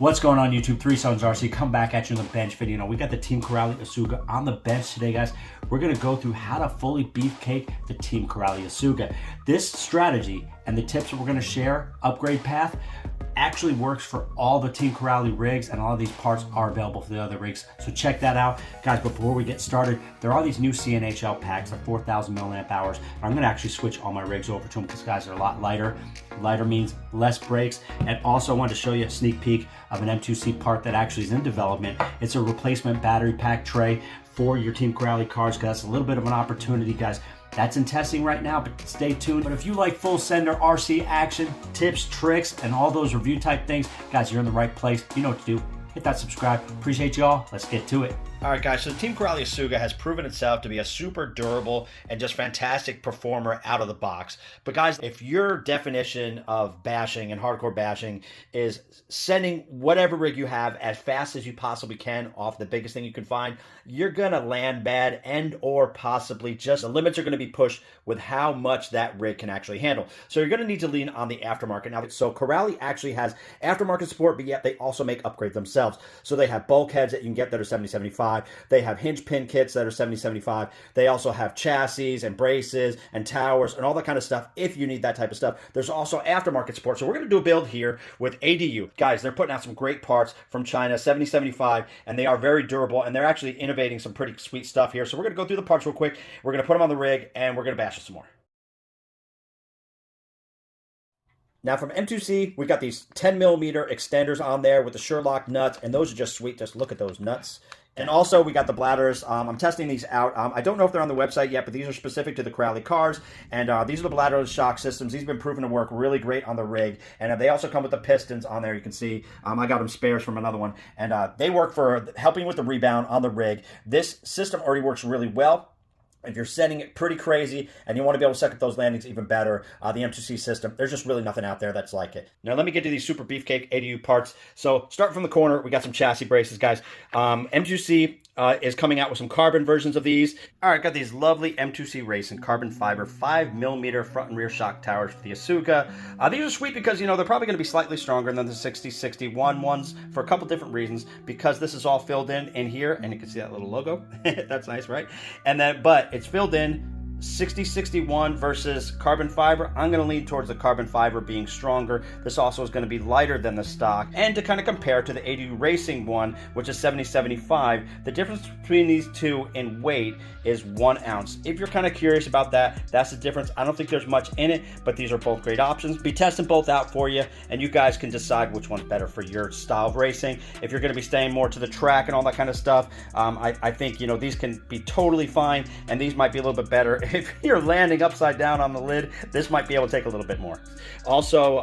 What's going on YouTube? Three Sons RC, come back at you in the bench video. Now, we got the Team Corali Asuga on the bench today, guys. We're gonna go through how to fully beefcake the Team Corali Asuga. This strategy and the tips that we're gonna share, upgrade path, actually works for all the Team Corali rigs, and all of these parts are available for the other rigs. So check that out. Guys, before we get started, there are these new CNHL packs, they're 4,000 milliamp hours. I'm gonna actually switch all my rigs over to them because guys, they're a lot lighter. Lighter means less brakes. And also I wanted to show you a sneak peek of an M2C part that actually is in development. It's a replacement battery pack tray for your Team Corali cars, because that's a little bit of an opportunity, guys. That's in testing right now, but stay tuned. But if you like full sender RC action, tips, tricks, and all those review type things, guys, you're in the right place. You know what to do. Hit that subscribe. Appreciate y'all. Let's get to it. All right, guys, so the Team Corali Asuga has proven itself to be a super durable and just fantastic performer out of the box. But guys, if your definition of bashing and hardcore bashing is sending whatever rig you have as fast as you possibly can off the biggest thing you can find, you're gonna land bad, and or possibly just the limits are gonna be pushed with how much that rig can actually handle. So you're gonna need to lean on the aftermarket. Now, so Corali actually has aftermarket support, but yet they also make upgrades themselves. So they have bulkheads that you can get that are 7075. They have hinge pin kits that are 7075. They also have chassis and braces and towers and all that kind of stuff if you need that type of stuff. There's also aftermarket support. So we're going to do a build here with ADU. Guys, they're putting out some great parts from China, 7075, and they are very durable, and they're actually innovating some pretty sweet stuff here. So we're going to go through the parts real quick. We're going to put them on the rig, and we're going to bash it some more. Now from M2C, we've got these 10 millimeter extenders on there with the Sherlock nuts, and those are just sweet. Just look at those nuts. And also we got the bladders. I'm testing these out. I don't know if they're on the website yet, but these are specific to the Corali cars. And these are the bladder shock systems. These have been proven to work really great on the rig. And they also come with the pistons on there. You can see I got them spares from another one. And they work for helping with the rebound on the rig. This system already works really well. If you're setting it pretty crazy and you want to be able to suck up those landings even better, the M2C system, there's just really nothing out there that's like it. Now let me get to these super beefcake ADU parts. So start from the corner, we got some chassis braces, guys. M2C is coming out with some carbon versions of these. All right, got these lovely M2C Racing carbon fiber 5 millimeter front and rear shock towers for the Asuga. These are sweet because, you know, they're probably going to be slightly stronger than the 6061 ones for a couple different reasons, because this is all filled in here, and you can see that little logo. That's nice, right? And then, but it's filled in 6061 versus carbon fiber. I'm going to lean towards the carbon fiber being stronger. This also is going to be lighter than the stock. And to kind of compare to the ADU Racing one, which is 7075, the difference between these two in weight is 1 ounce. If you're kind of curious about that, that's the difference. I don't think there's much in it, but these are both great options. Be testing both out for you, and you guys can decide which one's better for your style of racing. If you're going to be staying more to the track and all that kind of stuff, I think, you know, these can be totally fine, and these might be a little bit better. If you're landing upside down on the lid, this might be able to take a little bit more. Also,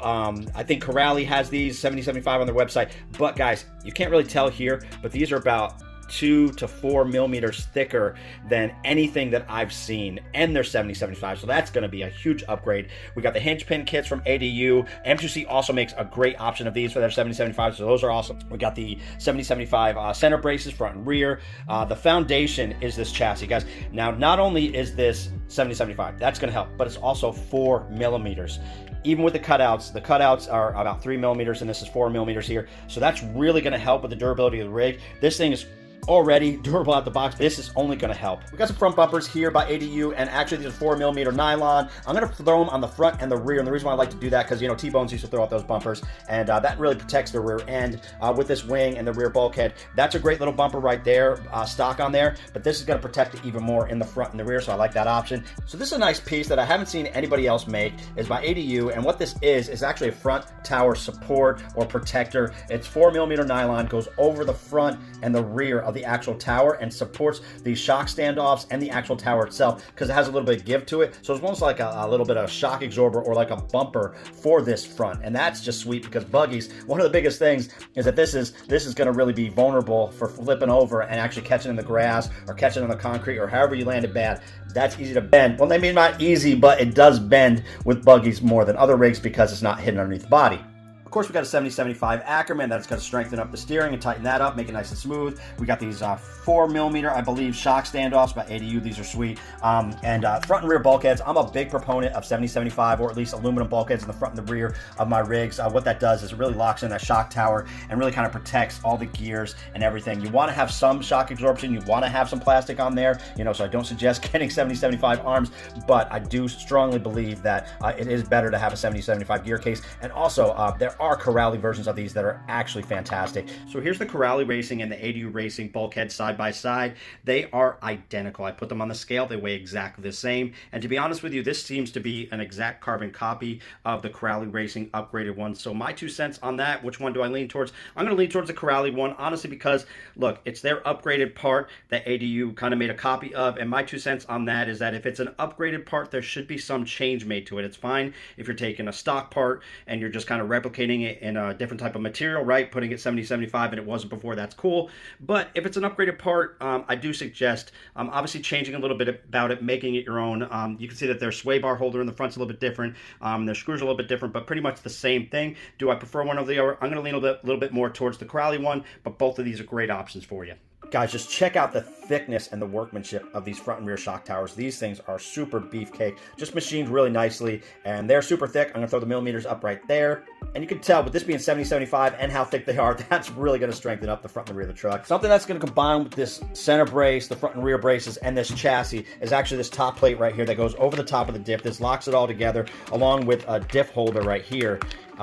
I think Corali has these 7075 on their website, but guys, you can't really tell here, but these are about 2 to 4 millimeters thicker than anything that I've seen, and they're 7075, so that's going to be a huge upgrade. We got the hinge pin kits from ADU. M2C also makes a great option of these for their 7075, so those are awesome. We got the 7075 center braces front and rear. The foundation is this chassis, guys. Now, not only is this 7075, that's going to help, but it's also 4 millimeters. Even with the cutouts are about 3 millimeters, and this is 4 millimeters here. So that's really going to help with the durability of the rig. This thing is already durable out the box. This is only going to help. We got some front bumpers here by ADU, and actually these are 4 millimeter nylon. I'm going to throw them on the front and the rear, and the reason why I like to do that, because, you know, T-Bones used to throw out those bumpers, and that really protects the rear end with this wing and the rear bulkhead. That's a great little bumper right there, stock on there, but this is going to protect it even more in the front and the rear, so I like that option. So this is a nice piece that I haven't seen anybody else make. Is by ADU, and what this is actually a front tower support or protector. It's 4 millimeter nylon, goes over the front and the rear of the actual tower and supports the shock standoffs and the actual tower itself, because it has a little bit of give to it. So it's almost like a little bit of shock absorber or like a bumper for this front, and that's just sweet, because buggies, one of the biggest things is that this is going to really be vulnerable for flipping over and actually catching in the grass or catching on the concrete or however you land it bad. That's easy to bend. Well, they mean not easy, but it does bend with buggies more than other rigs because it's not hidden underneath the body. Of course, we got a 7075 Ackerman that's going to strengthen up the steering and tighten that up, make it nice and smooth. We got these 4mm, I believe, shock standoffs by ADU. These are sweet. And front and rear bulkheads. I'm a big proponent of 7075, or at least aluminum bulkheads in the front and the rear of my rigs. What that does is it really locks in that shock tower and really kind of protects all the gears and everything. You want to have some shock absorption. You want to have some plastic on there, so I don't suggest getting 7075 arms, but I do strongly believe that it is better to have a 7075 gear case. And also, there are Corali versions of these that are actually fantastic. So here's the Corali Racing and the ADU Racing bulkhead side by side. They are identical. I put them on the scale. They weigh exactly the same. And to be honest with you, this seems to be an exact carbon copy of the Corali Racing upgraded one. So my 2 cents on that, which one do I lean towards? I'm going to lean towards the Corali one, honestly, because look, it's their upgraded part that ADU kind of made a copy of. And my 2 cents on that is that if it's an upgraded part, there should be some change made to it. It's fine if you're taking a stock part and you're just kind of replicating it in a different type of material, right? Putting it 7075 and it wasn't before, that's cool. But if it's an upgraded part, I do suggest obviously changing a little bit about it, making it your own. You can see that their sway bar holder in the front's a little bit different. Their screws are a little bit different, but pretty much the same thing. Do I prefer one over the other? I'm going to lean a little bit more towards the Corali one, but both of these are great options for you. Guys, just check out the thickness and the workmanship of these front and rear shock towers. These things are super beefcake, just machined really nicely, and they're super thick. I'm going to throw the millimeters up right there. And you can tell with this being 7075 and how thick they are, that's really going to strengthen up the front and the rear of the truck. Something that's going to combine with this center brace, the front and rear braces, and this chassis is actually this top plate right here that goes over the top of the diff. This locks it all together, along with a diff holder right here.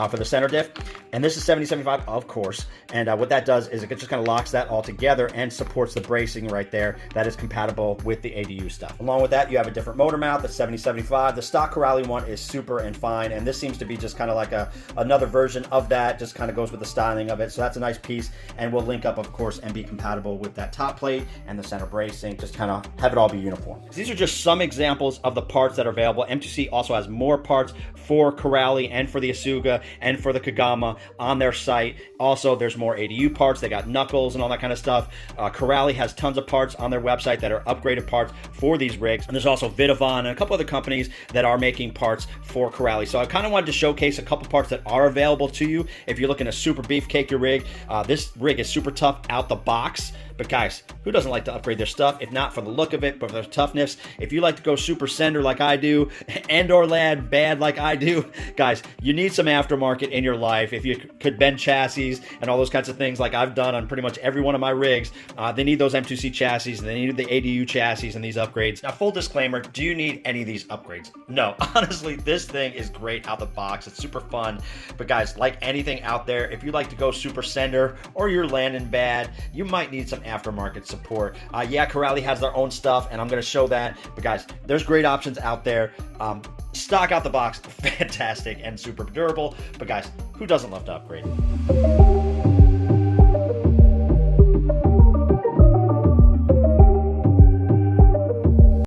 For the center diff, and this is 7075, of course, and what that does is it just kind of locks that all together and supports the bracing right there that is compatible with the ADU stuff. Along with that, you have a different motor mount, the 7075. The stock Corali one is super and fine, and this seems to be just kind of like another version of that, just kind of goes with the styling of it, so that's a nice piece, and we'll link up, of course, and be compatible with that top plate and the center bracing, just kind of have it all be uniform. These are just some examples of the parts that are available. M2C also has more parts for Corali and for the Asuga and for the Kagama on their site. Also, there's more ADU parts. They got knuckles and all that kind of stuff. Corali has tons of parts on their website that are upgraded parts for these rigs. And there's also Vidavon and a couple other companies that are making parts for Corali. So I kind of wanted to showcase a couple parts that are available to you if you're looking to super beefcake your rig. This rig is super tough out the box. But guys, who doesn't like to upgrade their stuff? If not for the look of it, but for the toughness. If you like to go super sender like I do, and or lad bad like I do, guys, you need some aftermarket in your life. If you could bend chassis and all those kinds of things like I've done on pretty much every one of my rigs, they need those M2C chassis, and they need the ADU chassis and these upgrades. Now, full disclaimer, do you need any of these upgrades? No, honestly, this thing is great out the box. It's super fun. But guys, like anything out there, if you like to go super sender or you're landing bad, you might need some aftermarket support. Yeah, Corali has their own stuff, and I'm going to show that. But guys, there's great options out there. Stock out the box, fantastic and super durable. But guys, who doesn't love to upgrade?